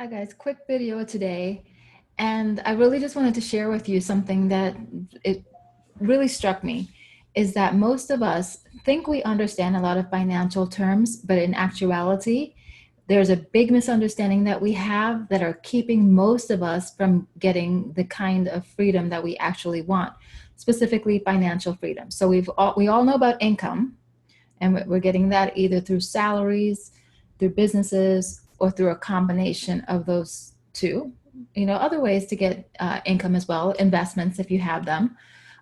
Hi guys, quick video today. And I really just wanted to share with you something that it really struck me is that most of us think we understand a lot of financial terms, but in actuality, there's a big misunderstanding that we have that are keeping most of us from getting the kind of freedom that we actually want, specifically financial freedom. So we all know about income, and we're getting that either through salaries, through businesses, or through a combination of those two. Other ways to get income as well, investments if you have them.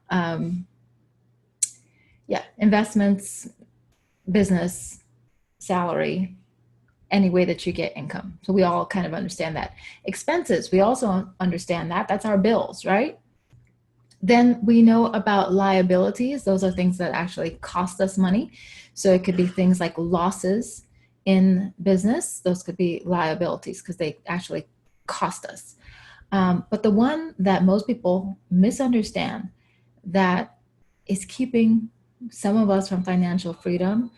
Um, yeah, investments, business, salary, any way that you get income. So we all kind of understand that. Expenses, we also understand that. That's our bills, right? Then we know about liabilities. Those are things that actually cost us money. So it could be things like losses in business. Those could be liabilities because they actually cost us. But the one that most people misunderstand that is keeping some of us from financial freedom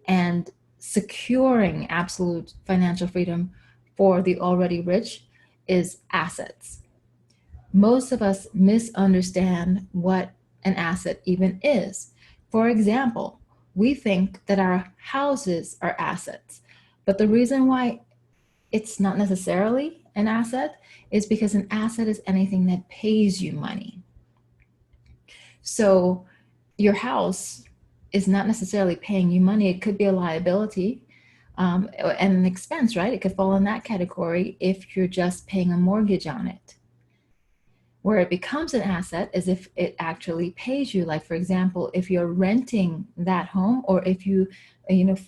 and securing absolute financial freedom for the already rich is assets. Most of us misunderstand what an asset even is. For example, we think that our houses are assets, but the reason why it's not necessarily an asset is because an asset is anything that pays you money. So your house is not necessarily paying you money. It could be a liability and an expense, right? It could fall in that category if you're just paying a mortgage on it. Where it becomes an asset is if it actually pays you. Like, for example, if you're renting that home, or if you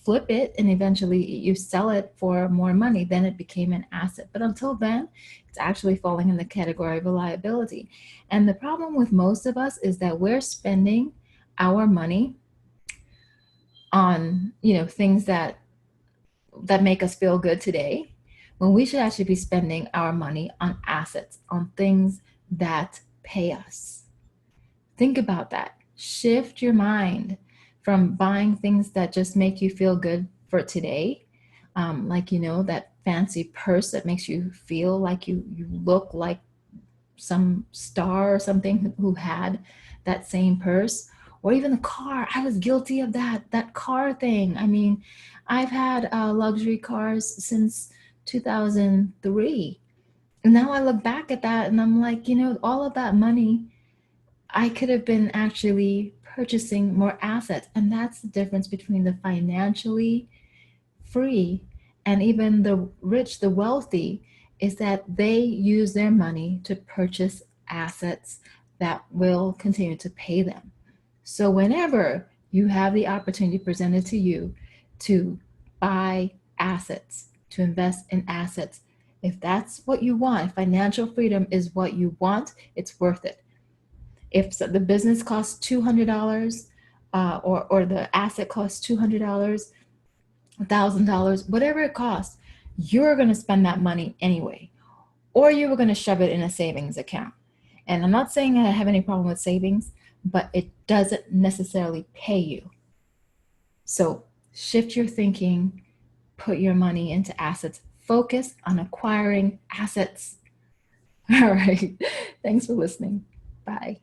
flip it and eventually you sell it for more money, then it became an asset. But until then, it's actually falling in the category of a liability. And the problem with most of us is that we're spending our money on things that make us feel good today, when we should actually be spending our money on assets, on things that pay us. Think about that. Shift your mind from buying things that just make you feel good for today, like that fancy purse that makes you feel like you look like some star or something who had that same purse, or even the car. I was guilty of that car thing. I mean, I've had luxury cars since 2003. And now I look back at that and I'm like, all of that money, I could have been actually purchasing more assets. And that's the difference between the financially free and even the rich, the wealthy, is that they use their money to purchase assets that will continue to pay them. So whenever you have the opportunity presented to you to buy assets, to invest in assets, if that's what you want, if financial freedom is what you want, it's worth it. If the business costs $200, or the asset costs $200, $1,000, whatever it costs, you're going to spend that money anyway, or you were going to shove it in a savings account. And I'm not saying I have any problem with savings, but it doesn't necessarily pay you. So shift your thinking, put your money into assets, focus on acquiring assets. All right. Thanks for listening. Bye.